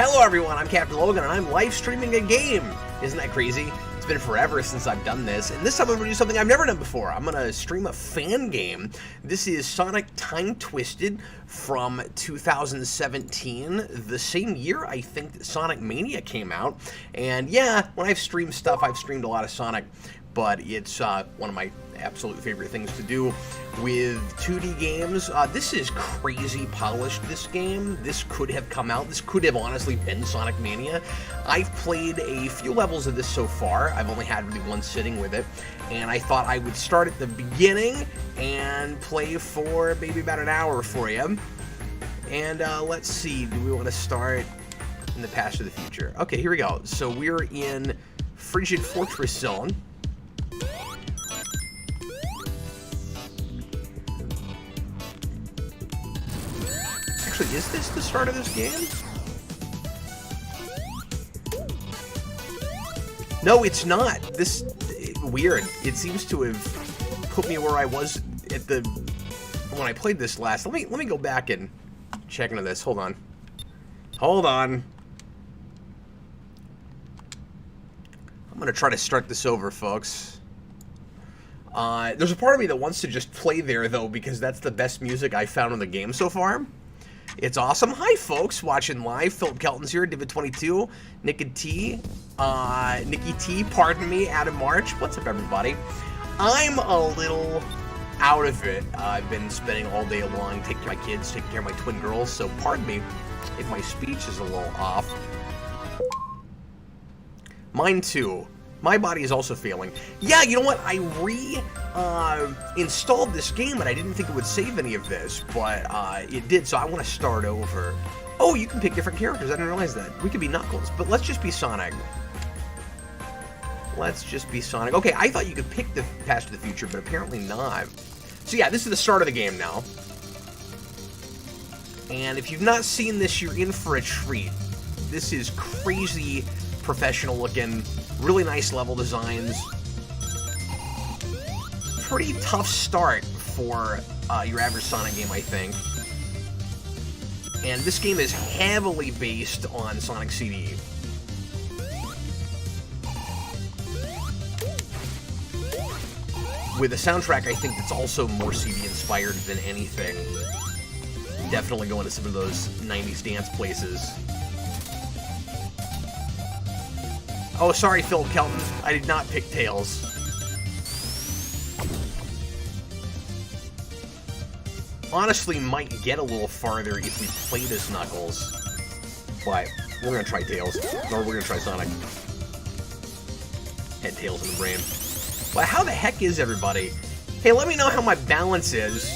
Hello everyone, I'm Captain Logan and I'm live streaming a game. Isn't that crazy? It's been forever since I've done this, and this time I'm going to do something I've never done before. I'm going to stream a fan game. This is Sonic Time Twisted from 2017, the same year I think that Sonic Mania came out. And yeah, when I've streamed stuff, I've streamed a lot of Sonic, but it's one of my absolute favorite things to do with 2D games. This is crazy polished, this game. This could have come out. This could have honestly been Sonic Mania. I've played a few levels of this so far. I've only had really one sitting with it, and I thought I would start at the beginning and play for maybe about an hour for you. And let's see, do we want to start in the past or the future? Okay, here we go. So we're in Frigid Fortress Zone. Actually, is this the start of this game? No, it's not. This weird. It seems to have put me where I was at the when I played this last. Let me go back and check into this. Hold on. Hold on. I'm gonna try to start this over, folks. There's a part of me that wants to just play there though, because that's the best music I've found in the game so far. It's awesome. Hi, folks, watching live. Philip Kelton's here, Divid22, Nikki T, pardon me, Adam March. What's up, everybody? I'm a little out of it. I've been spending all day long taking care of my kids, taking care of my twin girls, so pardon me if my speech is a little off. Mine too. My body is also failing. Yeah, you know what? I installed this game and I didn't think it would save any of this, but it did, so I want to start over. Oh, you can pick different characters. I didn't realize that. We could be Knuckles, but let's just be Sonic. Let's just be Sonic. Okay, I thought you could pick the past or the future, but apparently not. So yeah, this is the start of the game now. And if you've not seen this, you're in for a treat. This is crazy professional looking, really nice level designs. Pretty tough start for your average Sonic game, I think. And this game is heavily based on Sonic CD. With a soundtrack, I think that's also more CD inspired than anything. Definitely going to some of those 90s dance places. Oh, sorry, Phil Kelton. I did not pick Tails. Honestly, might get a little farther if we played as Knuckles. But we're going to try Tails. Or we're going to try Sonic. Head, Tails in the brain. But how the heck is everybody? Hey, let me know how my balance is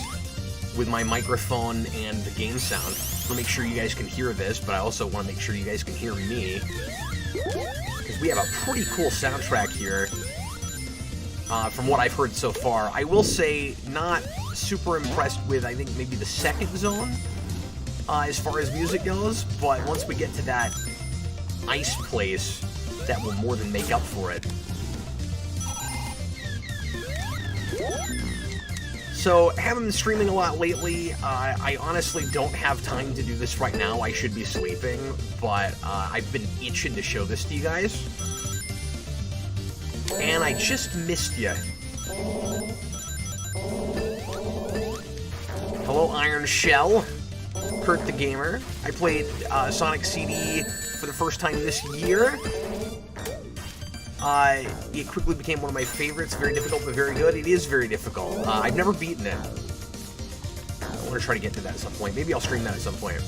with my microphone and the game sound. I want to make sure you guys can hear this, but I also want to make sure you guys can hear me. Because we have a pretty cool soundtrack here, from what I've heard so far. I will say, not super impressed with, I think, maybe the second zone, as far as music goes, but once we get to that ice place, that will more than make up for it. So, haven't been streaming a lot lately. I honestly don't have time to do this right now. I should be sleeping, but I've been itching to show this to you guys. And I just missed you. Hello, Iron Shell. Kurt the Gamer. I played Sonic CD for the first time this year. It quickly became one of my favorites. Very difficult, but very good. It is very difficult. I've never beaten it. I want to try to get to that at some point. Maybe I'll stream that at some point.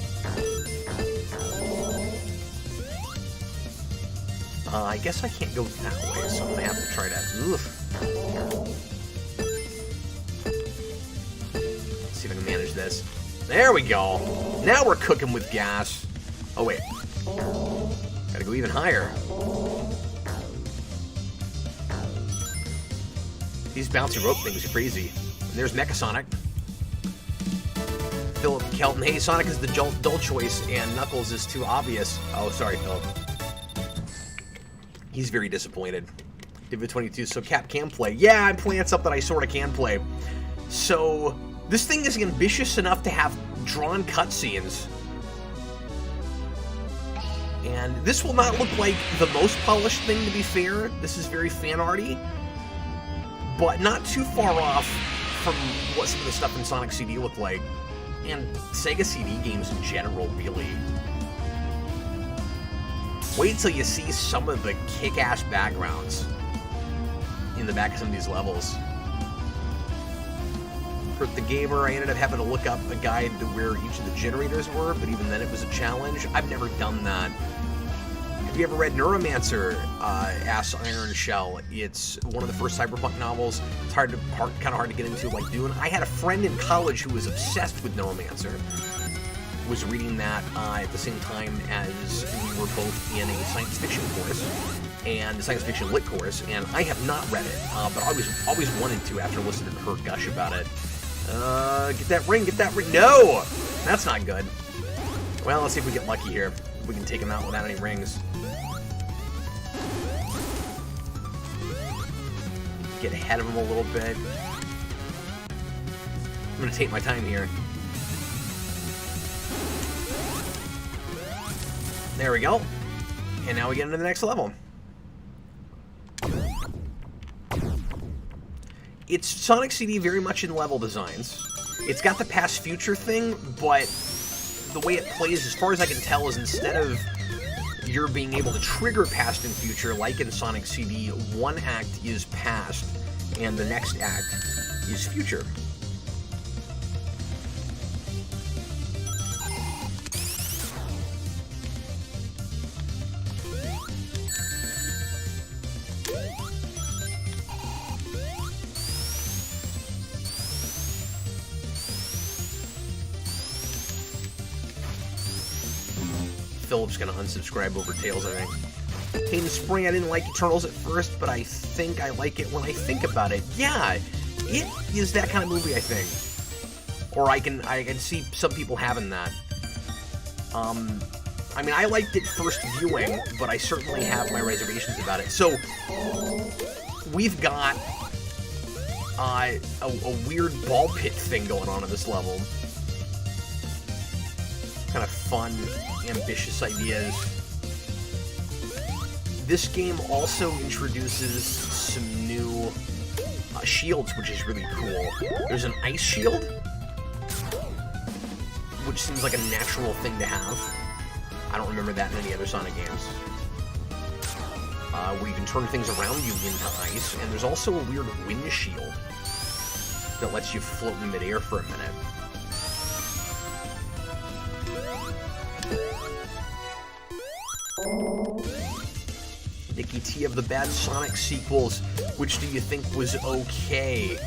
I guess I can't go that way, so I'm going to have to try that. Let's see if I can manage this. There we go. Now we're cooking with gas. Oh, wait. Gotta go even higher. These bouncy rope things are crazy. And there's Mecha Sonic. Philip Kelton. Hey, Sonic is the dull choice, and Knuckles is too obvious. Oh, sorry, Philip. He's very disappointed. Divid22, so Cap can play. Yeah, I'm playing something I sort of can play. So, this thing is ambitious enough to have drawn cutscenes. And this will not look like the most polished thing, to be fair. This is very fan-arty, but not too far off from what some of the stuff in Sonic CD looked like. And Sega CD games in general, really. Wait till you see some of the kick-ass backgrounds in the back of some of these levels. For the gamer, I ended up having to look up a guide to where each of the generators were, but even then it was a challenge. I've never done that. Have you ever read Neuromancer, Ass Iron Shell? It's one of the first cyberpunk novels. It's kind of hard to get into like Dune. I had a friend in college who was obsessed with Neuromancer. Was reading that at the same time as we were both in a science fiction course and a science fiction lit course, and I have not read it, but I always wanted to after listening to her gush about it. Get that ring, no! That's not good. Well, let's see if we get lucky here. We can take him out without any rings. Get ahead of him a little bit. I'm gonna take my time here. There we go. And now we get into the next level. It's Sonic CD very much in level designs. It's got the past future thing, but the way it plays, as far as I can tell, is instead of you're being able to trigger past and future like in Sonic CD, one act is past and the next act is future. Philip's gonna unsubscribe over Tails, I think. Hayden Spring, I didn't like Eternals at first, but I think I like it when I think about it. Yeah, it is that kind of movie, I think. Or I can see some people having that. I mean, I liked it first viewing, but I certainly have my reservations about it. So, we've got a weird ball pit thing going on in this level. Kind of fun, ambitious ideas. This game also introduces some new shields, which is really cool. There's an ice shield, which seems like a natural thing to have. I don't remember that in any other Sonic games. Where you can turn things around you into ice, and there's also a weird wind shield that lets you float in midair for a minute. Nikki T of the bad Sonic sequels, which do you think was okay?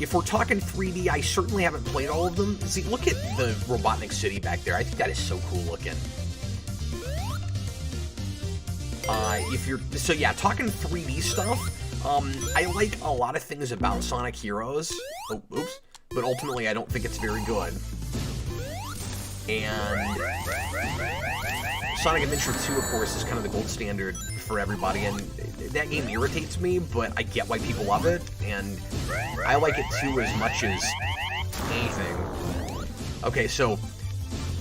If we're talking 3D, I certainly haven't played all of them. See, look at the Robotnik City back there. I think that is so cool looking. So yeah, talking 3D stuff, I like a lot of things about Sonic Heroes. Oh, oops. But ultimately, I don't think it's very good. And Sonic Adventure 2, of course, is kind of the gold standard for everybody, and that game irritates me, but I get why people love it, and I like it too as much as anything. Okay, so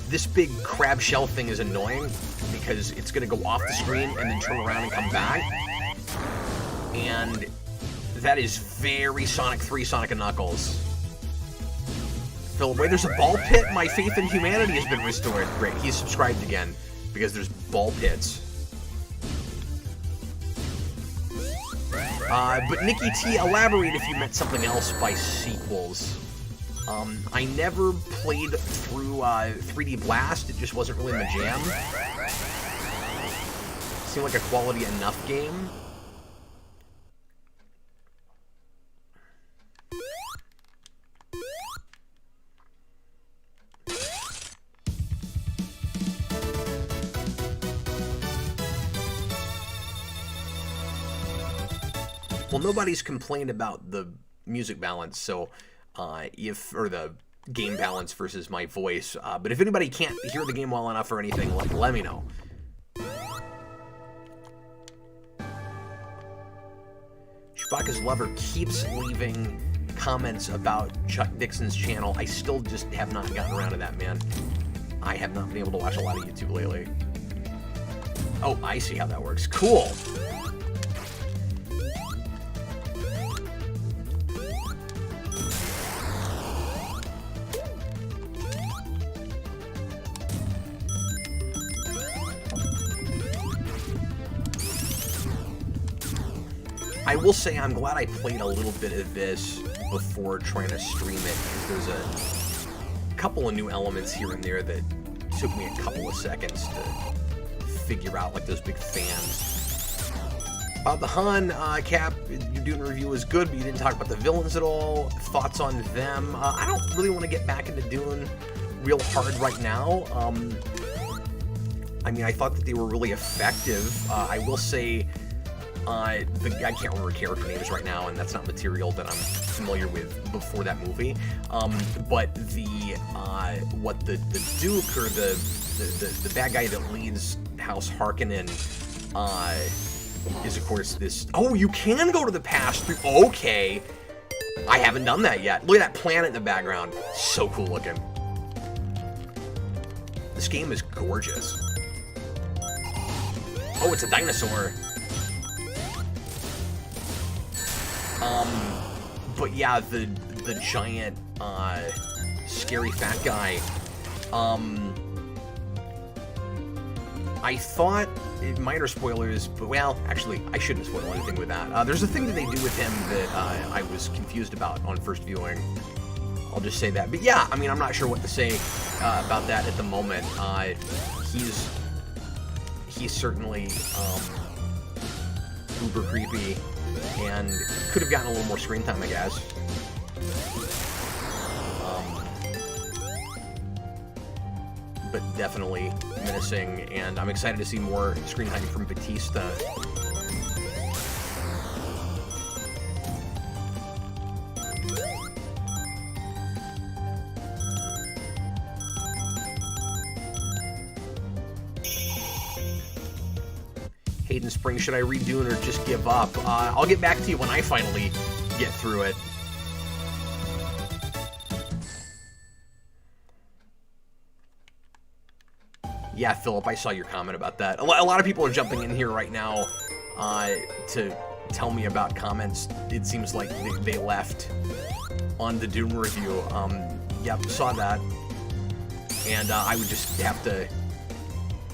this big crab shell thing is annoying because it's going to go off the screen and then turn around and come back, and that is very Sonic 3 Sonic & Knuckles. Philip, wait, there's a ball pit? My faith in humanity has been restored. Great, he's subscribed again, because there's ball pits. But Nikki T, elaborate if you meant something else by sequels. I never played through 3D Blast, it just wasn't really my jam. Seemed like a quality enough game. Well, nobody's complained about the music balance, so or the game balance versus my voice. But if anybody can't hear the game well enough or anything, let me know. Chewbacca's lover keeps leaving comments about Chuck Dixon's channel. I still just have not gotten around to that, man. I have not been able to watch a lot of YouTube lately. Oh, I see how that works. Cool. I will say I'm glad I played a little bit of this before trying to stream it, because there's a couple of new elements here and there that took me a couple of seconds to figure out, like those big fans. The Han, Cap, your Dune review was good, but you didn't talk about the villains at all. Thoughts on them? I don't really want to get back into Dune real hard right now. I mean, I thought that they were really effective. I will say, I can't remember character names right now, and that's not material that I'm familiar with before that movie. But the Duke, or the bad guy that leads House Harkonnen, is of course this. Oh, you can go to the past through. Okay, I haven't done that yet. Look at that planet in the background. So cool looking. This game is gorgeous. Oh, it's a dinosaur. But yeah, the giant, scary fat guy, I thought, minor spoilers, but well, actually, I shouldn't spoil anything with that. There's a thing that they do with him that, I was confused about on first viewing. I'll just say that. But yeah, I mean, I'm not sure what to say, about that at the moment. He's certainly, uber creepy, and could have gotten a little more screen time, I guess. But definitely menacing, and I'm excited to see more screen time from Batista. Hayden Spring, should I read Dune or just give up? I'll get back to you when I finally get through it. Yeah, Philip, I saw your comment about that. A lot of people are jumping in here right now to tell me about comments. It seems like they left on the Dune review. Yep, saw that. And I would just have to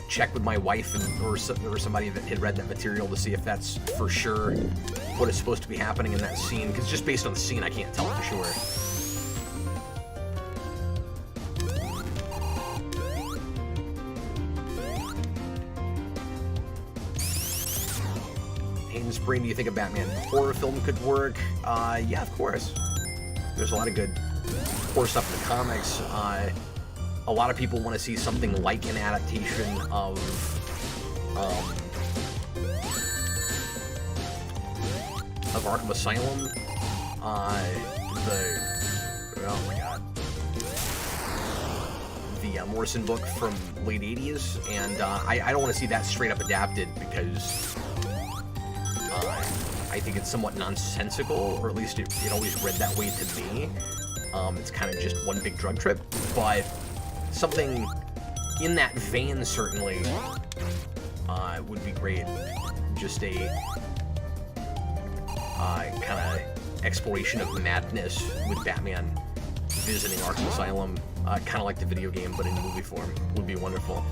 check with my wife or somebody that had read that material to see if that's for sure what is supposed to be happening in that scene, because just based on the scene I can't tell for sure. Hayden Spring, do you think a Batman horror film could work? Yeah, of course. There's a lot of good horror stuff in the comics. A lot of people want to see something like an adaptation of Arkham Asylum. Oh my god, the Morrison book from late 80s, and I don't want to see that straight up adapted, because I think it's somewhat nonsensical, or at least it always read that way to me. It's kind of just one big drug trip, but something in that vein certainly would be great. Just a kind of exploration of madness with Batman visiting Arkham Asylum, kind of like the video game, but in movie form, would be wonderful.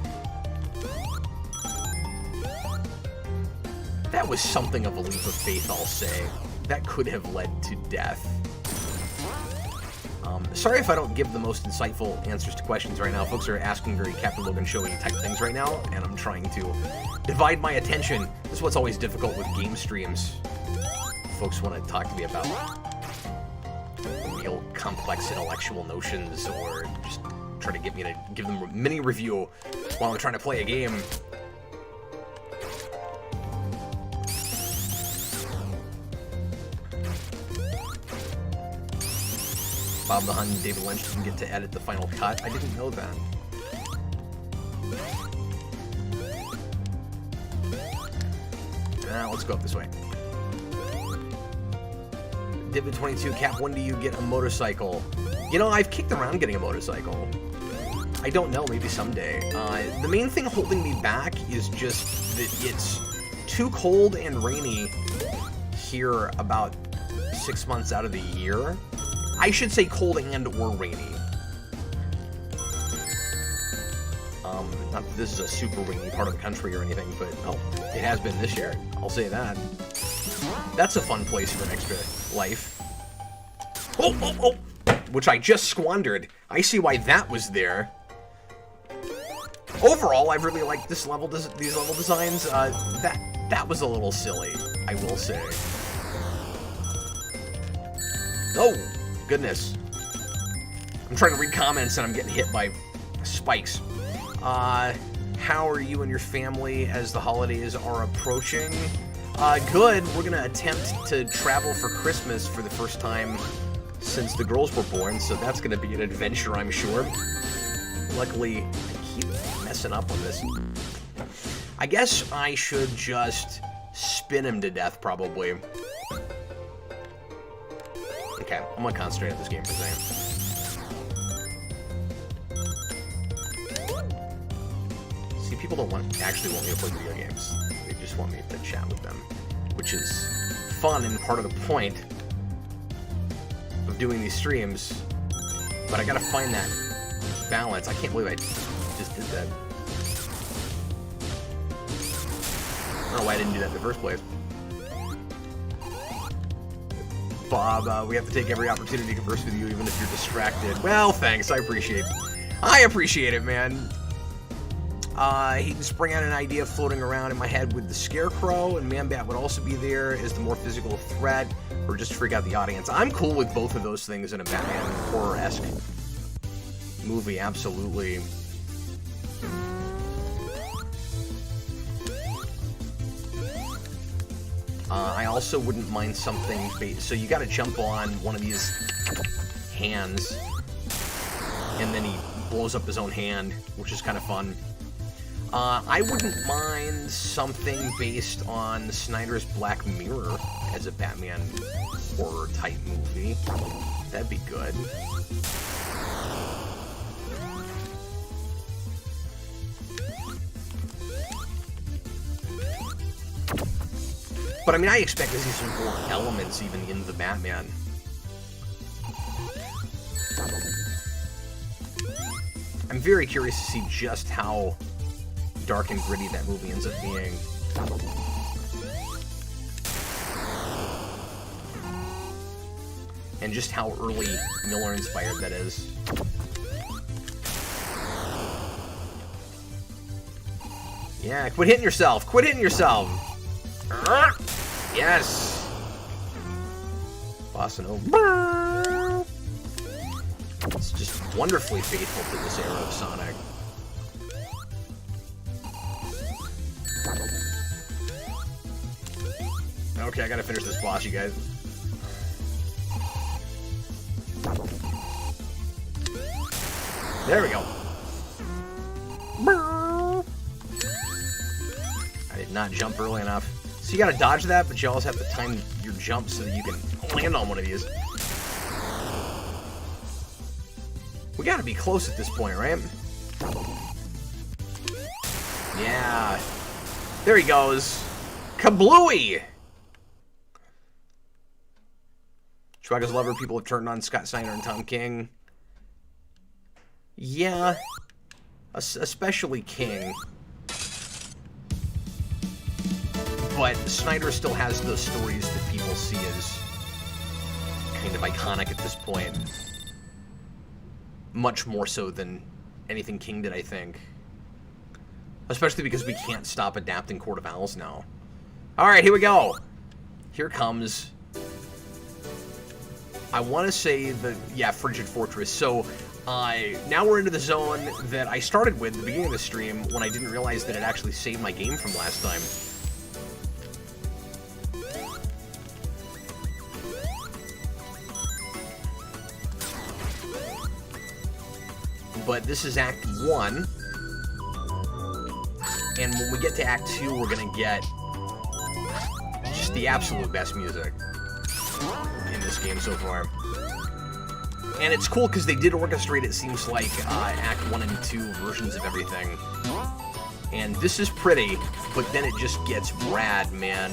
That was something of a leap of faith, I'll say. That could have led to death. Sorry if I don't give the most insightful answers to questions right now. Folks are asking very Captain Logan Showy type things right now, and I'm trying to divide my attention. This is what's always difficult with game streams. Folks want to talk to me about real complex intellectual notions, or just try to get me to give them a mini review while I'm trying to play a game. Bob the Hun and David Lynch didn't get to edit the final cut. I didn't know that. Let's go up this way. Divid22, Cap, when do you get a motorcycle? You know, I've kicked around getting a motorcycle. I don't know, maybe someday. The main thing holding me back is just that it's too cold and rainy here about 6 months out of the year. I should say cold and or rainy. Not that this is a super rainy part of the country or anything, but oh, it has been this year. I'll say that. That's a fun place for an extra life. Oh, oh, oh! Which I just squandered. I see why that was there. Overall, I really like this level. These level designs. That was a little silly, I will say. Oh, goodness. I'm trying to read comments and I'm getting hit by spikes. How are you and your family as the holidays are approaching? Good. We're gonna attempt to travel for Christmas for the first time since the girls were born, so that's gonna be an adventure, I'm sure. Luckily, I keep messing up on this. I guess I should just spin him to death, probably. Okay, I'm gonna concentrate on this game for a second. See, people don't actually want me to play video games. They just want me to chat with them, which is fun and part of the point of doing these streams. But I gotta find that balance. I can't believe I just did that. I don't know why I didn't do that in the first place. Bob, we have to take every opportunity to converse with you, even if you're distracted. Well, thanks. I appreciate it, man. He can spring out an idea floating around in my head with the Scarecrow, and Man-Bat would also be there as the more physical threat, or just freak out the audience. I'm cool with both of those things in a Batman horror-esque movie, absolutely. I also wouldn't mind something, so you gotta jump on one of these hands, and then he blows up his own hand, which is kind of fun. I wouldn't mind something based on Snyder's Black Mirror as a Batman horror-type movie. That'd be good. But I mean, I expect to see some more elements even in the Batman. I'm very curious to see just how dark and gritty that movie ends up being. And just how early Miller-inspired that is. Yeah, quit hitting yourself! Quit hitting yourself! Yes! Bossa Nova. It's just wonderfully faithful to this era of Sonic. Okay, I gotta finish this boss, you guys. There we go. I did not jump early enough. So you gotta dodge that, but you also have to time your jump so that you can land on one of these. We gotta be close at this point, right? Yeah. There he goes. Kablooey! Chewbacca's lover, people have turned on Scott Snyder and Tom King. Yeah. Especially King. But Snyder still has those stories that people see as kind of iconic at this point. Much more so than anything King did, I think. Especially because we can't stop adapting Court of Owls now. Alright, here we go. Here comes... I want to say the... Yeah, Frigid Fortress. So, now we're into the zone that I started with at the beginning of the stream when I didn't realize that it actually saved my game from last time. But this is Act 1. And when we get to Act 2, we're going to get just the absolute best music in this game so far. And it's cool because they did orchestrate, it seems like, Act 1 and 2 versions of everything. And this is pretty, but then it just gets rad, man.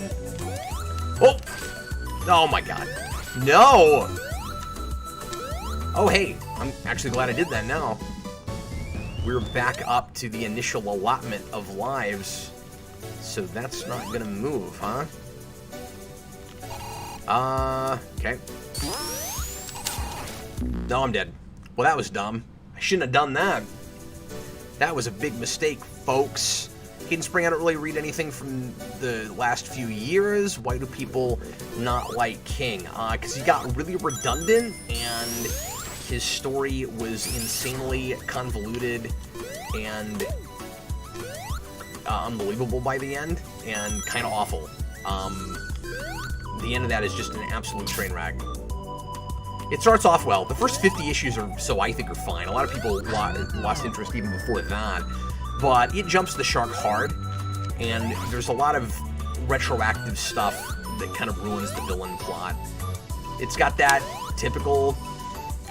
Oh! Oh my god. No! Oh, hey. I'm actually glad I did that now. We're back up to the initial allotment of lives. So that's not gonna move, huh? Okay. No, I'm dead. Well, that was dumb. I shouldn't have done that. That was a big mistake, folks. Hidden Spring, I don't really read anything from the last few years. Why do people not like King? Because he got really redundant, and his story was insanely convoluted and unbelievable by the end, and kind of awful. The end of that is just an absolute train wreck. It starts off well. The first 50 issues I think are fine. A lot of people lost interest even before that. But it jumps the shark hard, and there's a lot of retroactive stuff that kind of ruins the villain plot. It's got that typical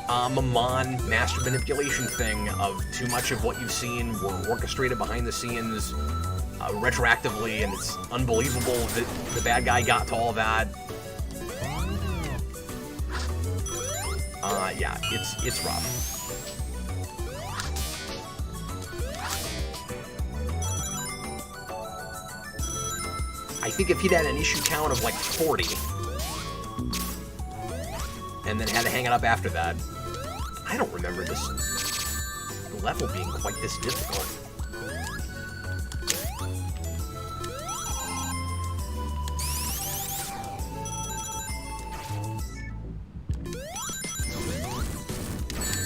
Mammon master manipulation thing of too much of what you've seen were orchestrated behind the scenes retroactively, and it's unbelievable that the bad guy got to all that. Yeah, it's rough. I think if he'd had an issue count of like 40, and then had to hang it up after that, I don't remember this level being quite this difficult.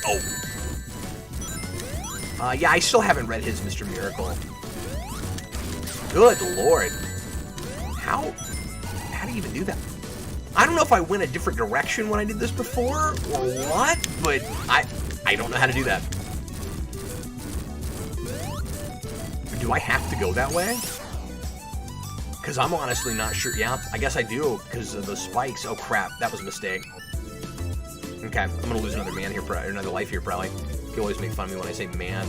Oh. Yeah, I still haven't read his Mr. Miracle. Good lord. How do you even do that? I don't know if I went a different direction when I did this before, or what, but I don't know how to do that. Do I have to go that way? Because I'm honestly not sure. Yeah, I guess I do, because of those spikes. Oh crap, that was a mistake. Okay, I'm gonna lose another man here, another life here, probably. You always make fun of me when I say man,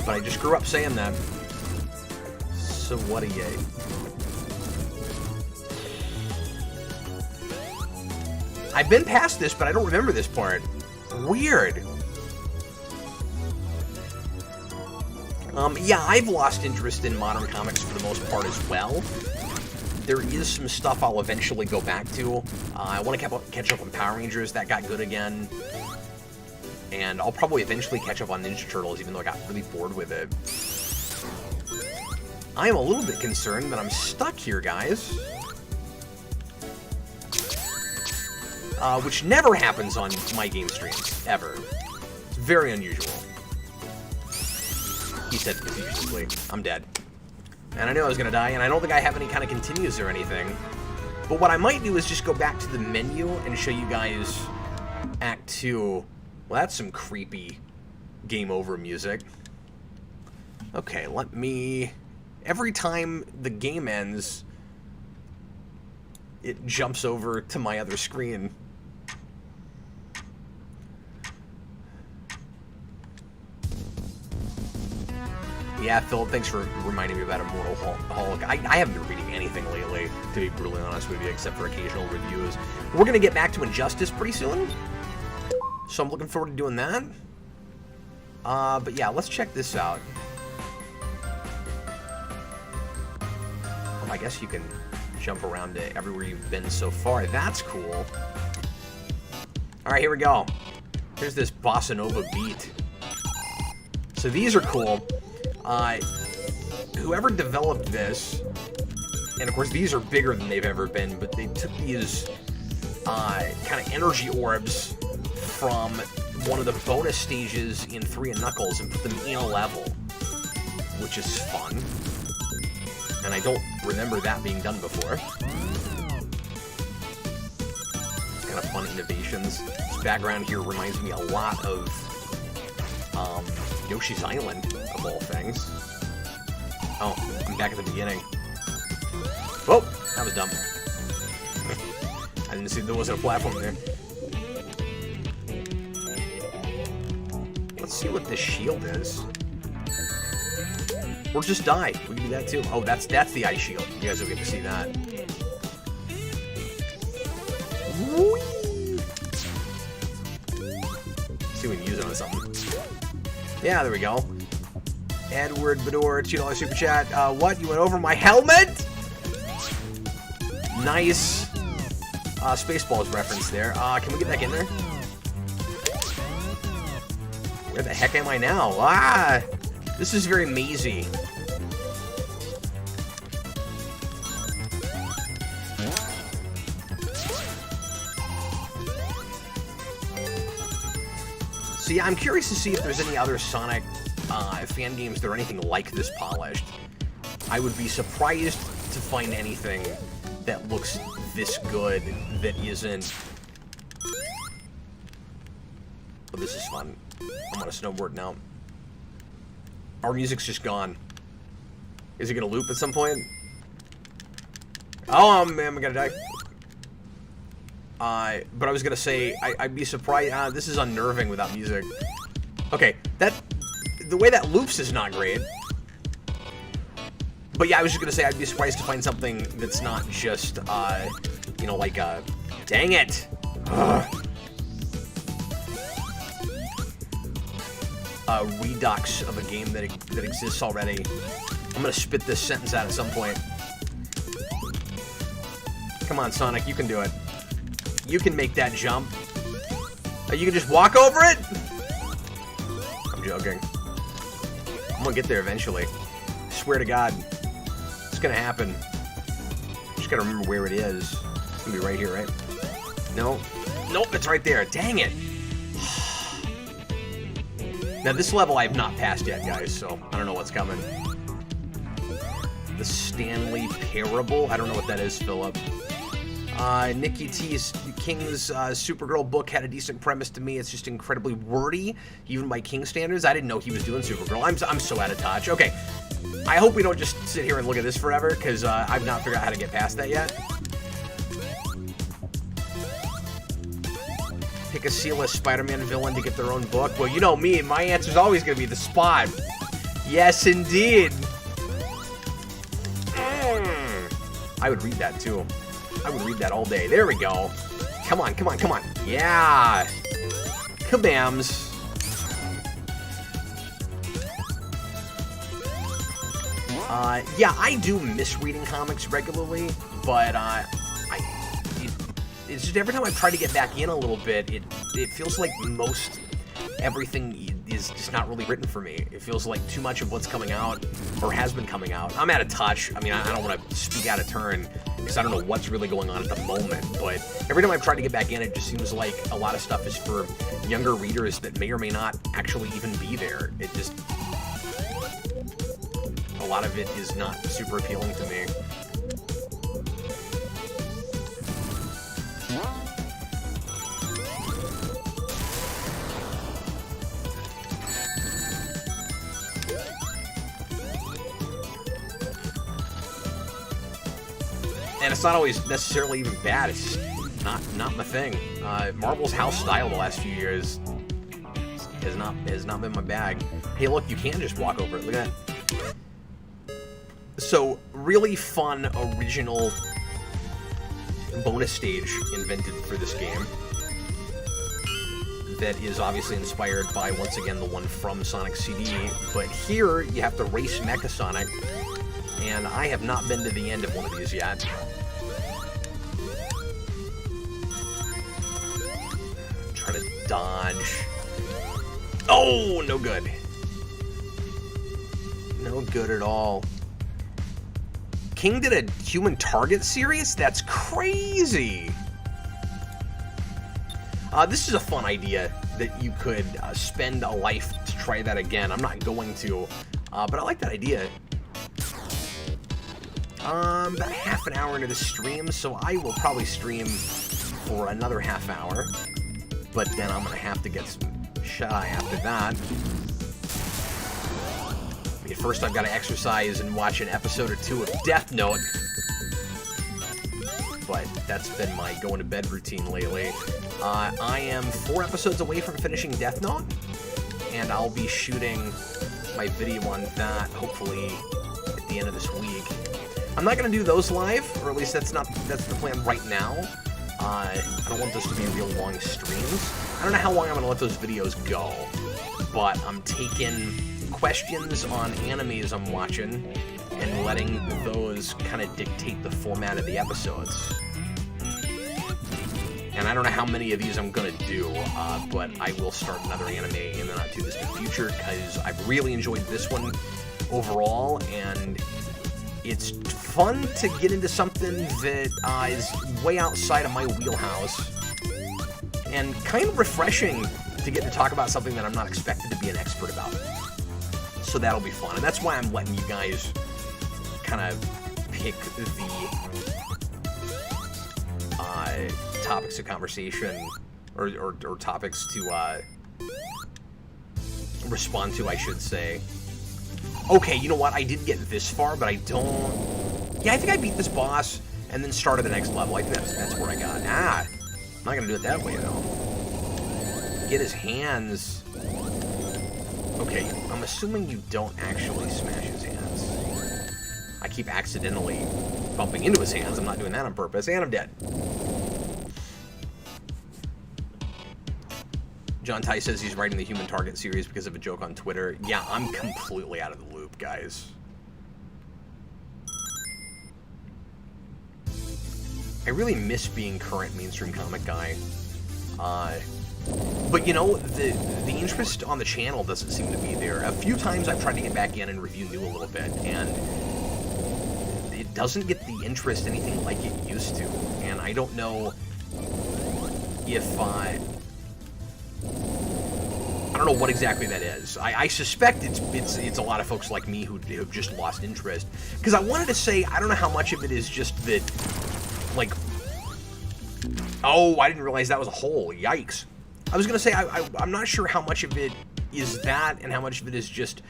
but I just grew up saying that. So what a yay. I've been past this, but I don't remember this part. Weird. Yeah, I've lost interest in modern comics for the most part as well. There is some stuff I'll eventually go back to. I want to catch up on Power Rangers. That got good again. And I'll probably eventually catch up on Ninja Turtles, even though I got really bored with it. I am a little bit concerned that I'm stuck here, guys. Which never happens on my game streams, ever. It's very unusual. He said facetiously. I'm dead. And I knew I was gonna die, and I don't think I have any kind of continues or anything. But what I might do is just go back to the menu and show you guys Act 2. Well, that's some creepy game over music. Okay, let me... Every time the game ends, it jumps over to my other screen. Yeah, Philip, thanks for reminding me about Immortal Hulk. I haven't been reading anything lately, to be brutally honest with you, except for occasional reviews. We're going to get back to Injustice pretty soon, so I'm looking forward to doing that. But yeah, let's check this out. I guess you can jump around to everywhere you've been so far. That's cool. Alright, here we go. Here's this bossa nova beat. So these are cool. Whoever developed this, and of course these are bigger than they've ever been, but they took these kind of energy orbs from one of the bonus stages in 3 and Knuckles and put them in a level, which is fun. And I don't remember that being done before. Kind of fun innovations. This background here reminds me a lot of Yoshi's Island, of all things. Oh, I'm back at the beginning. Whoa, that was dumb. I didn't see there wasn't a platform there. Let's see what this shield is. Or just die. We can do that too. Oh, that's the ice shield. You guys will get to see that. Whee! See if we can use it on something. Yeah, there we go. Edward Bador, $2 super chat. What? You went over my helmet? Nice. Spaceballs reference there. Can we get back in there? Where the heck am I now? This is very mazy. So yeah, I'm curious to see if there's any other Sonic fan games that are anything like this polished. I would be surprised to find anything that looks this good that isn't... Oh, this is fun. I'm on a snowboard now. Our music's just gone. Is it gonna loop at some point? Oh, man, I'm gonna die. But I was gonna say, I'd be surprised. This is unnerving without music. Okay, the way that loops is not great. But yeah, I was just gonna say, I'd be surprised to find something that's not just, you know, like a... Dang it! Redux of a game that exists already. I'm gonna spit this sentence out at some point. Come on, Sonic, you can do it. You can make that jump. You can just walk over it? I'm joking. I'm gonna get there eventually. Swear to God. It's gonna happen. Just gotta remember where it is. It's gonna be right here, right? No. Nope, it's right there. Dang it. Now, this level I have not passed yet, guys, so I don't know what's coming. The Stanley Parable? I don't know what that is, Philip. Nikki T's King's Supergirl book had a decent premise to me. It's just incredibly wordy, even by King standards. I didn't know he was doing Supergirl. I'm so out of touch. Okay, I hope we don't just sit here and look at this forever, because I've not figured out how to get past that yet. Pick a C-list Spider-Man villain to get their own book. Well, you know me, my answer's always going to be the Spot. Yes, indeed. I would read that, too. I would read that all day. There we go. Come on, come on, come on. Yeah. Kabams. Yeah, I do miss reading comics regularly, but it's just every time I try to get back in a little bit, it feels like most everything is just not really written for me. It feels like too much of what's coming out, or has been coming out. I'm out of touch. I mean, I don't want to speak out of turn, because I don't know what's really going on at the moment, but every time I've tried to get back in, it just seems like a lot of stuff is for younger readers that may or may not actually even be there. It just... A lot of it is not super appealing to me. And it's not always necessarily even bad. It's just not my thing. Marvel's house style the last few years has not been my bag. Hey, look, you can just walk over it. Look at that. So, really fun, original bonus stage invented for this game that is obviously inspired by, once again, the one from Sonic CD. But here, you have to race Mecha Sonic, and I have not been to the end of one of these yet. Try to dodge. Oh, no good. No good at all. King did a Human Target series? That's crazy! This is a fun idea that you could spend a life to try that again. I'm not going to, but I like that idea. About half an hour into the stream, so I will probably stream for another half hour. But then I'm going to have to get some shut-eye after that. First, I've got to exercise and watch an episode or two of Death Note. But that's been my going-to-bed routine lately. I am 4 episodes away from finishing Death Note. and I'll be shooting my video on that, hopefully, at the end of this week. I'm not going to do those live, or at least that's the plan right now. I don't want those to be real long streams. I don't know how long I'm going to let those videos go, but I'm taking questions on animes I'm watching and letting those kind of dictate the format of the episodes. And I don't know how many of these I'm going to do, but I will start another anime in the not-too-distant future, because I've really enjoyed this one overall, and it's fun to get into something that is way outside of my wheelhouse, and kind of refreshing to get to talk about something that I'm not expected to be an expert about. So that'll be fun, and that's why I'm letting you guys kind of pick the topics of conversation, or topics to respond to, I should say. Okay, you know what? I did get this far, but I don't... Yeah, I think I beat this boss and then started the next level. I think that's where I got. I'm not gonna do it that way, though. Get his hands... Okay, I'm assuming you don't actually smash his hands. I keep accidentally bumping into his hands. I'm not doing that on purpose, and I'm dead. John Ty says he's writing the Human Target series because of a joke on Twitter. Yeah, I'm completely out of the loop, guys. I really miss being current mainstream comic guy. But you know, the interest on the channel doesn't seem to be there. A few times I've tried to get back in and review new a little bit, and it doesn't get the interest anything like it used to. And I don't know if I don't know what exactly that is. I suspect it's a lot of folks like me who have just lost interest. Because I wanted to say, I don't know how much of it is just that, like, oh, I didn't realize that was a hole. Yikes. I was going to say, I'm not sure how much of it is that and how much of it is just,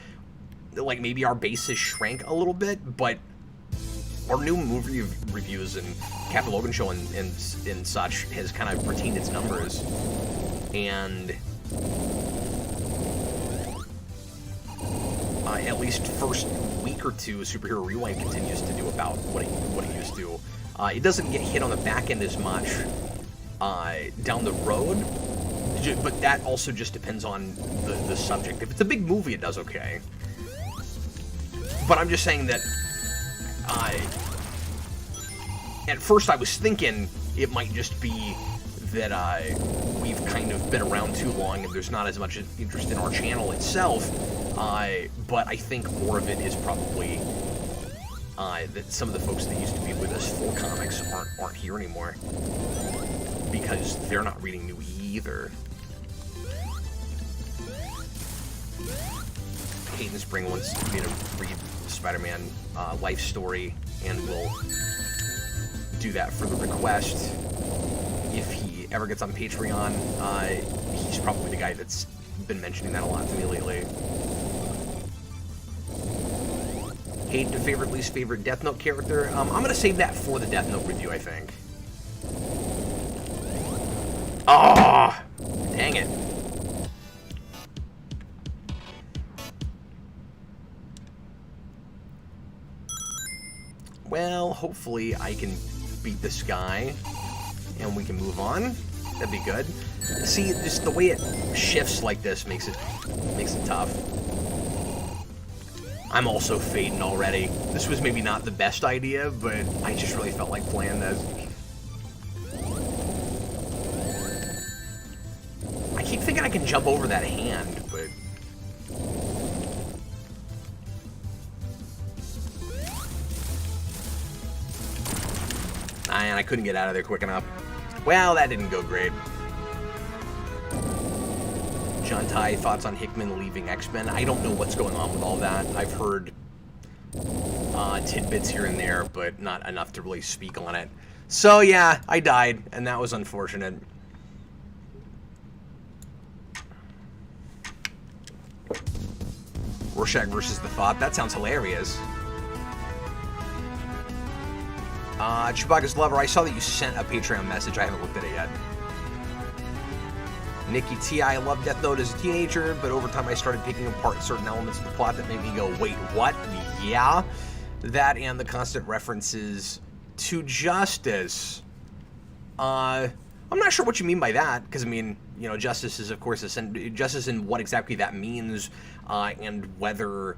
like, maybe our base has shrank a little bit, but our new movie reviews and Captain Logan Show and such has kind of retained its numbers. And at least first week or two, Superhero Rewind continues to do about what it used to. It doesn't get hit on the back end as much down the road, but that also just depends on the subject. If it's a big movie, it does okay. But I'm just saying that at first I was thinking it might just be that we've kind of been around too long and there's not as much interest in our channel itself, but I think more of it is probably that some of the folks that used to be with us for comics aren't here anymore because they're not reading new either. Hayden Spring wants me to read Spider-Man life story, and we'll do that for the request. If he ever gets on Patreon, he's probably the guy that's been mentioning that a lot to me lately. Hate to favorite, least favorite Death Note character. I'm gonna save that for the Death Note review, I think. Ah, oh, dang it. Well, hopefully I can beat this guy and we can move on. That'd be good. See, just the way it shifts like this makes it tough. I'm also fading already. This was maybe not the best idea, but I just really felt like playing this. I keep thinking I can jump over that hand, but... and I couldn't get out of there quick enough. Well, that didn't go great. John Ty, thoughts on Hickman leaving X-Men? I don't know what's going on with all that. I've heard tidbits here and there, but not enough to really speak on it. So yeah, I died, and that was unfortunate. Rorschach versus the Thought. That sounds hilarious. Chewbacca's Lover, I saw that you sent a Patreon message. I haven't looked at it yet. Nikki T, I loved Death Note as a teenager, but over time I started picking apart certain elements of the plot that made me go, wait, what? Yeah. That and the constant references to justice. I'm not sure what you mean by that, because, I mean, you know, justice is, of course, justice and what exactly that means, and whether,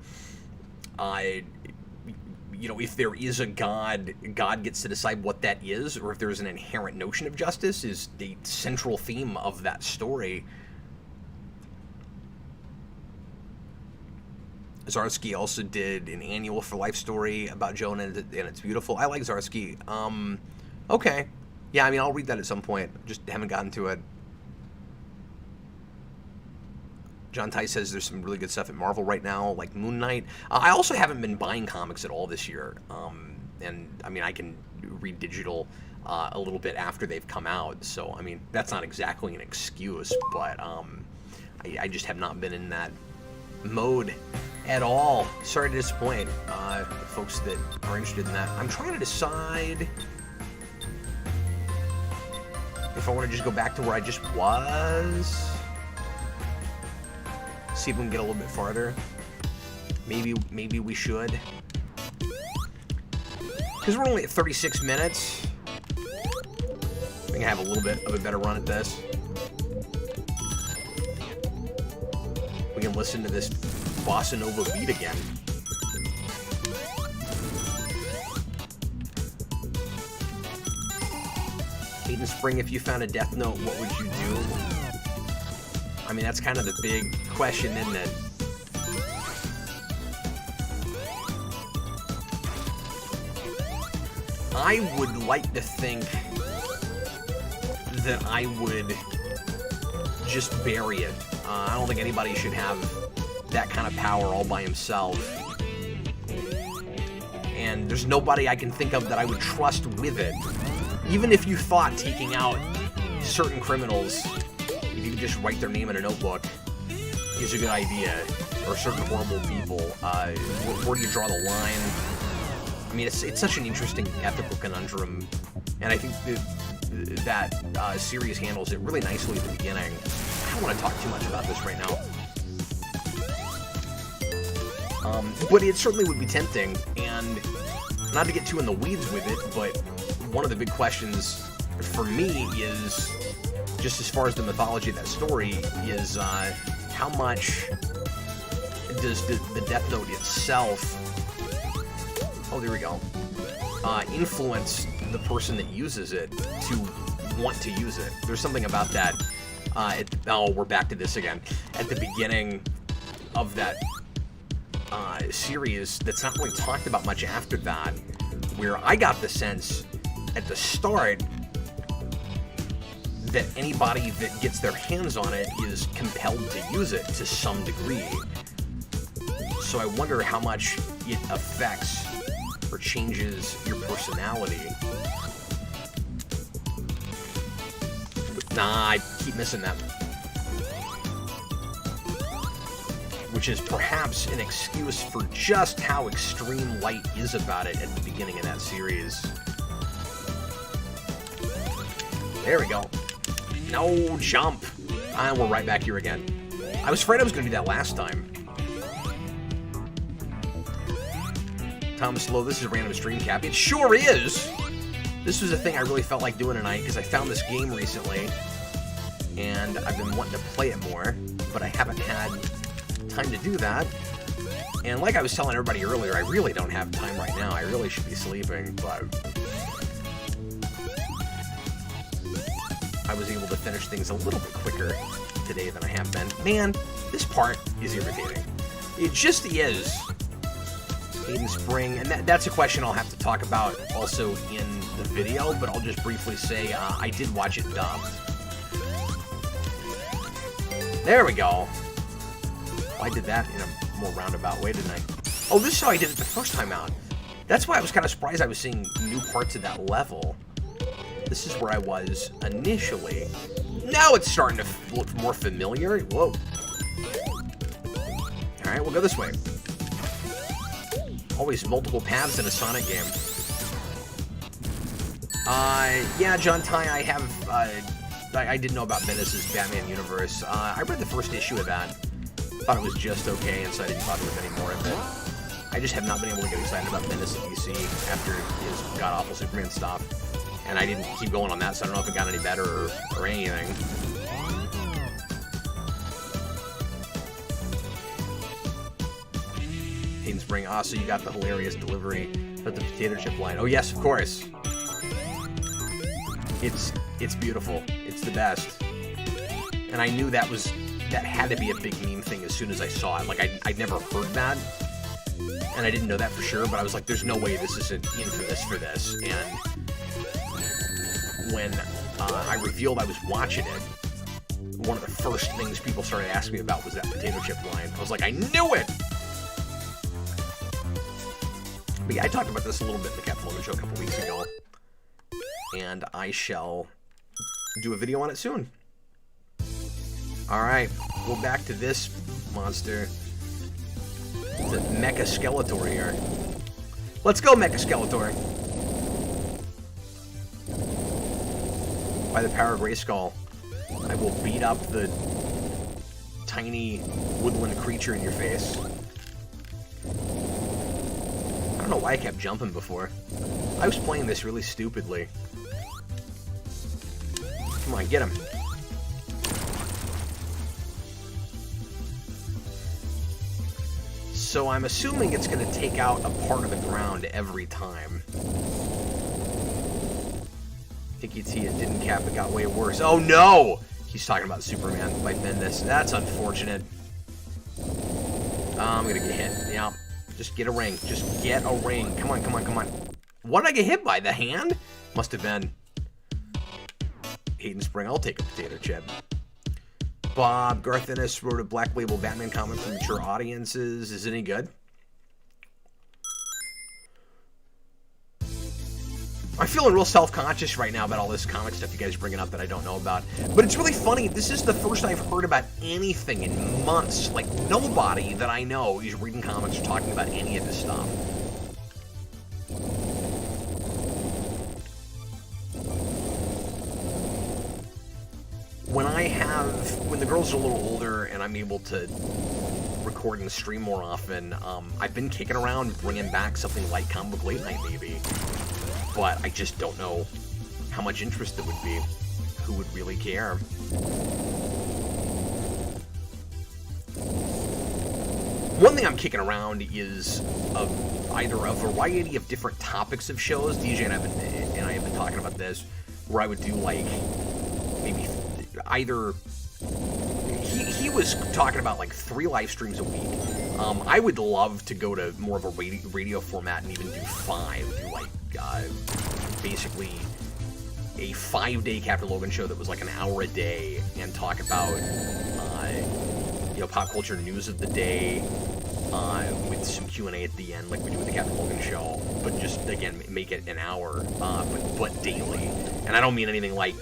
you know, if there is a God, God gets to decide what that is, or if there's an inherent notion of justice is the central theme of that story. Zarsky also did an annual for life story about Jonah, and it's beautiful. I like Zarsky. Okay. Yeah, I mean, I'll read that at some point. Just haven't gotten to it. John Ty says there's some really good stuff at Marvel right now, like Moon Knight. I also haven't been buying comics at all this year. And, I mean, I can read digital a little bit after they've come out. So, I mean, that's not exactly an excuse, but I just have not been in that mode at all. Sorry to disappoint folks that are interested in that. I'm trying to decide if I want to just go back to where I just was. See if we can get a little bit farther. Maybe we should. Because we're only at 36 minutes. I think I have a little bit of a better run at this. We can listen to this bossa nova beat again. Hayden Spring, if you found a Death Note, what would you do? I mean, that's kind of the big question, isn't it? I would like to think that I would just bury it. I don't think anybody should have that kind of power all by himself. And there's nobody I can think of that I would trust with it. Even if you thought taking out certain criminals, if you could just write their name in a notebook, is a good idea. Or certain horrible people. Where do you draw the line? I mean, it's such an interesting ethical conundrum. And I think that series handles it really nicely at the beginning. I don't want to talk too much about this right now. But it certainly would be tempting, and not to get too in the weeds with it, but one of the big questions for me is, just as far as the mythology of that story, is how much does the Death Note itself, oh, there we go, influence the person that uses it to want to use it. There's something about that. Oh, we're back to this again. At the beginning of that series, that's not really talked about much after that, where I got the sense at the start that anybody that gets their hands on it is compelled to use it to some degree. So I wonder how much it affects or changes your personality. Nah, I keep missing that. Which is perhaps an excuse for just how extreme Light is about it at the beginning of that series. There we go. No jump. And we're right back here again. I was afraid I was going to do that last time. Thomas Lowe, this is random stream cap. It sure is! This was a thing I really felt like doing tonight because I found this game recently and I've been wanting to play it more, but I haven't had time to do that. And like I was telling everybody earlier, I really don't have time right now. I really should be sleeping, but I was able to finish things a little bit quicker today than I have been. Man, this part is irritating. It just is. Hayden Spring, and that's a question I'll have to talk about also in the video, but I'll just briefly say I did watch it dubbed. There we go. I did that in a more roundabout way, didn't I? Oh, this is how I did it the first time out. That's why I was kind of surprised I was seeing new parts of that level. This is where I was initially. Now it's starting to look more familiar. Whoa. Alright, we'll go this way. Always multiple paths in a Sonic game. Yeah, John Ty, I have I didn't know about Bendis' Batman universe. I read the first issue of that. Thought it was just okay, and so I didn't bother with any more of it. I just have not been able to get excited about Bendis at DC after his god-awful Superman stuff. And I didn't keep going on that, so I don't know if it got any better or anything. Hayden Spring, so you got the hilarious delivery of the potato chip line. Oh yes, of course. It's beautiful. It's the best. And I knew that had to be a big meme thing as soon as I saw it. Like I'd never heard that, and I didn't know that for sure. But I was like, "There's no way this isn't infamous for this." And when I revealed I was watching it, one of the first things people started asking me about was that potato chip line. I was like, "I knew it." But yeah, I talked about this a little bit in the Captain Logan show a couple weeks ago, and I shall do a video on it soon. Alright, go back to this monster. The Mecha Skeletor here. Let's go, Mecha Skeletor! By the power of Grayskull, I will beat up the tiny woodland creature in your face. I don't know why I kept jumping before. I was playing this really stupidly. Come on, get him. So I'm assuming it's going to take out a part of the ground every time. TKT, it didn't cap, it got way worse. Oh no! He's talking about Superman by Bendis. That's unfortunate. I'm going to get hit. Yeah. Just get a ring. Just get a ring. Come on, come on, come on. What did I get hit by? The hand? Must have been. Hayden Spring, I'll take a potato chip. Bob Garth Ennis wrote a Black Label Batman comic for mature audiences. Is it any good? I'm feeling real self-conscious right now about all this comic stuff you guys are bringing up that I don't know about. But it's really funny. This is the first I've heard about anything in months. Like, nobody that I know is reading comics or talking about any of this stuff. When the girls are a little older and I'm able to record and stream more often, I've been kicking around bringing back something like Comic Book Late Night, maybe. But I just don't know how much interest there would be. Who would really care? One thing I'm kicking around is either a variety of different topics of shows. DJ and I have been talking about this, where I would do like maybe either. He was talking about like 3 live streams a week. I would love to go to more of a radio format and even do 5. Do like basically a 5-day Captain Logan show that was like an hour a day and talk about pop culture news of the day with some Q&A at the end like we do with the Captain Logan show, but just again make it an hour but daily. And I don't mean anything like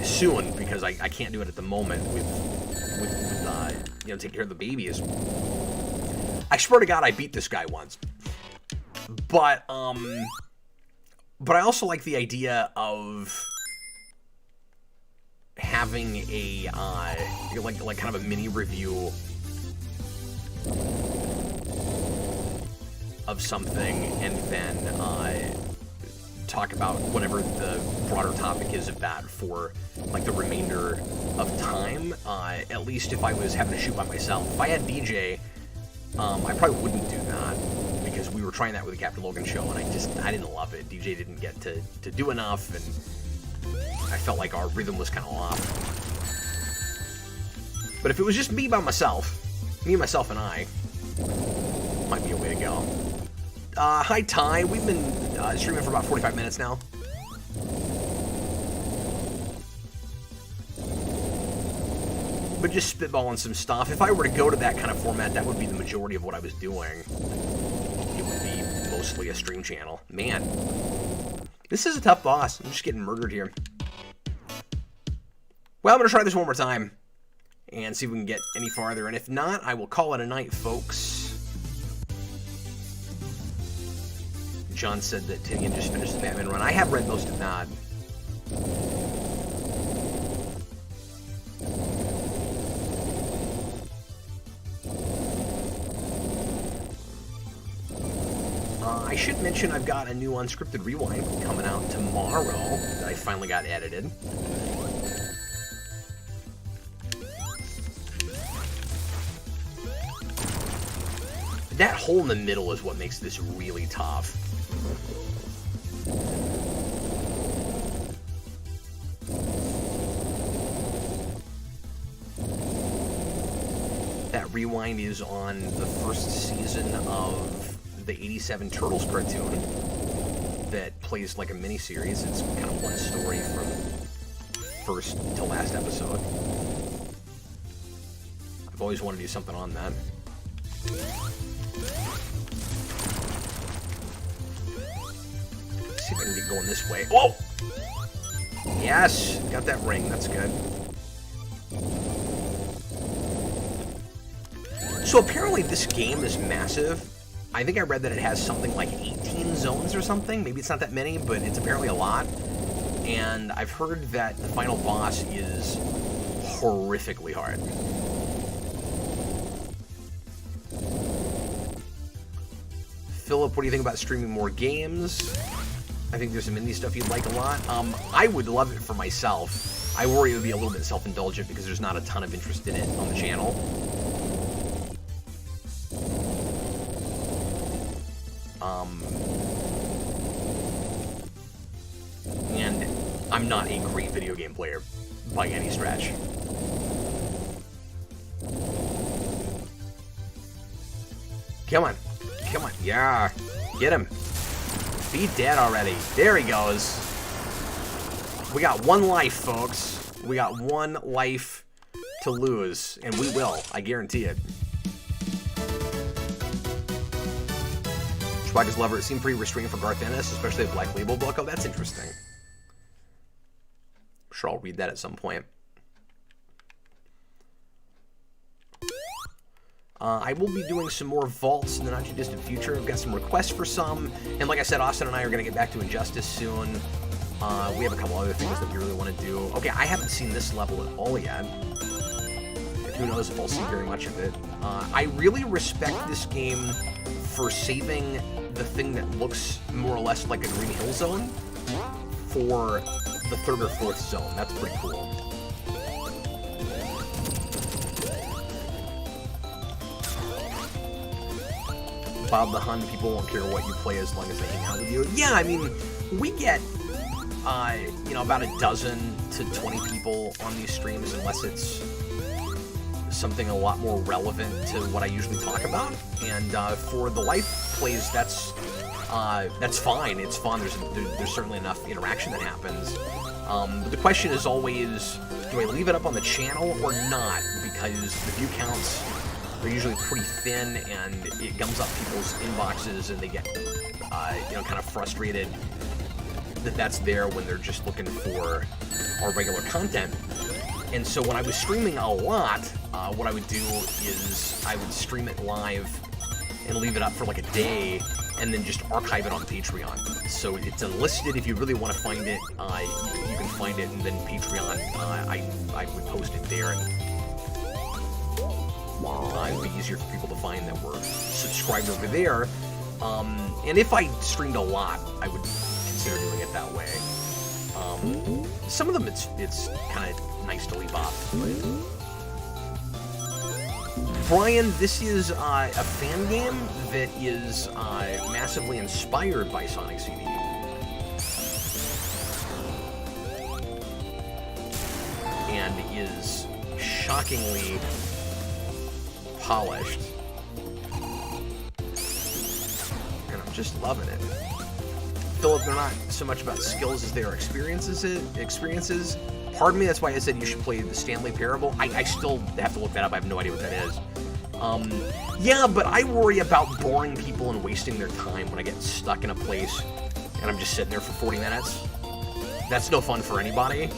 soon, because I can't do it at the moment with taking care of the babies. I swear to God I beat this guy once. But I also like the idea of having a like kind of a mini review of something and then talk about whatever the broader topic is of that for like the remainder of time. At least if I was having to shoot by myself. If I had DJ, I probably wouldn't do that, because we were trying that with the Captain Logan show and I didn't love it. DJ didn't get to do enough, and I felt like our rhythm was kind of off. But if it was just me and myself and I, might be a way to go. Hi Ty, we've been streaming for about 45 minutes now. But just spitballing some stuff. If I were to go to that kind of format, that would be the majority of what I was doing. It would be mostly a stream channel. Man, this is a tough boss. I'm just getting murdered here. Well, I'm going to try this one more time and see if we can get any farther. And if not, I will call it a night, folks. John said that Tinian just finished the Batman run. I have read most of that. I should mention I've got a new Unscripted Rewind coming out tomorrow that I finally got edited. That hole in the middle is what makes this really tough. That rewind is on the first season of the 87 Turtles cartoon that plays like a mini-series. It's kind of one story from first to last episode. I've always wanted to do something on that. See if I can get going this way. Whoa! Yes! Got that ring. That's good. So apparently this game is massive. I think I read that it has something like 18 zones or something. Maybe it's not that many, but it's apparently a lot. And I've heard that the final boss is horrifically hard. Philip, what do you think about streaming more games? I think there's some indie stuff you'd like a lot. I would love it for myself. I worry it would be a little bit self-indulgent because there's not a ton of interest in it on the channel. And I'm not a great video game player by any stretch. Come on. Come on. Yeah. Get him. Be dead already. There he goes. We got one life, folks. We got one life to lose. And we will. I guarantee it. Schweiger's Lover. It seemed pretty restraining for Garth Ennis, especially the Black Label book. Oh, that's interesting. I'm sure I'll read that at some point. I will be doing some more vaults in the not-too-distant future. I've got some requests for some. And like I said, Austin and I are going to get back to Injustice soon. We have a couple other things that we really want to do. Okay, I haven't seen this level at all yet. And who knows if I'll see very much of it. I really respect this game for saving the thing that looks more or less like a Green Hill Zone for the third or fourth zone. That's pretty cool. Bob the Hun, people won't care what you play as long as they hang out with you. Yeah, I mean, we get, you know, about a dozen to 20 people on these streams unless it's something a lot more relevant to what I usually talk about. And for the live plays, that's fine. It's fun. There's certainly enough interaction that happens. But the question is always, do I leave it up on the channel or not? Because the view counts are usually pretty thin, and it gums up people's inboxes, and they get, you know, kind of frustrated that that's there when they're just looking for our regular content. And so when I was streaming a lot, what I would do is I would stream it live and leave it up for like a day, and then just archive it on Patreon. So it's unlisted. If you really want to find it, you can find it, and then Patreon, I would post it there, and it would be easier for people to find that were subscribed over there. And if I streamed a lot, I would consider doing it that way. Some of them, it's kind of nice to leave off. Brian, this is a fan game that is massively inspired by Sonic CD. And is shockingly polished. And I'm just loving it. Philip, they're not so much about skills as they are experiences. Pardon me, that's why I said you should play the Stanley Parable. I still have to look that up. I have no idea what that is. Yeah, but I worry about boring people and wasting their time when I get stuck in a place and I'm just sitting there for 40 minutes. That's no fun for anybody.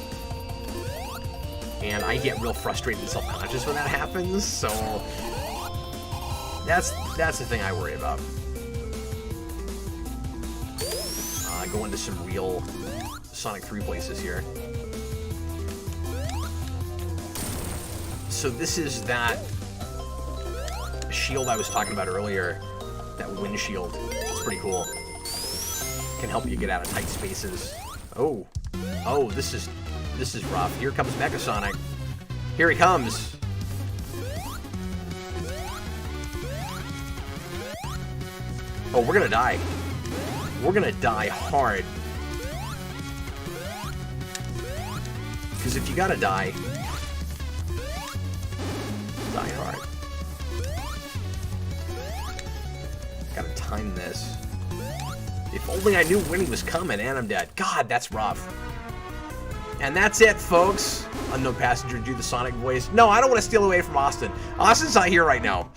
And I get real frustrated and self-conscious when that happens, so that's the thing I worry about. Go into some real Sonic 3 places here. So this is that shield I was talking about earlier, that windshield. It's pretty cool. can help you get out of tight spaces. Oh, this is rough. Here comes Mega Sonic. Here he comes. Oh, we're gonna die. We're gonna die hard. Because if you gotta die hard. Gotta time this. If only I knew when he was coming, and I'm dead. God, that's rough. And that's it, folks. Unknown passenger, do the Sonic voice. No, I don't want to steal away from Austin. Austin's not here right now.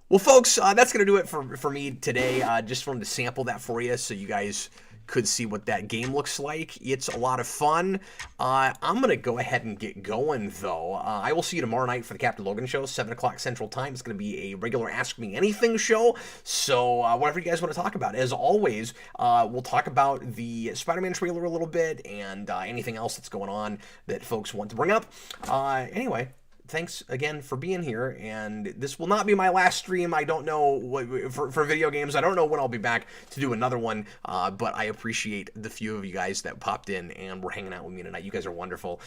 Well, folks, that's going to do it for me today. Just wanted to sample that for you so you guys could see what that game looks like. It's a lot of fun. I'm going to go ahead and get going, though. I will see you tomorrow night for the Captain Logan Show, 7 o'clock Central Time. It's going to be a regular Ask Me Anything show, so whatever you guys want to talk about. As always, we'll talk about the Spider-Man trailer a little bit and anything else that's going on that folks want to bring up. Anyway, thanks again for being here, and this will not be my last stream. I don't know what, for video games. I don't know when I'll be back to do another one, but I appreciate the few of you guys that popped in and were hanging out with me tonight. You guys are wonderful.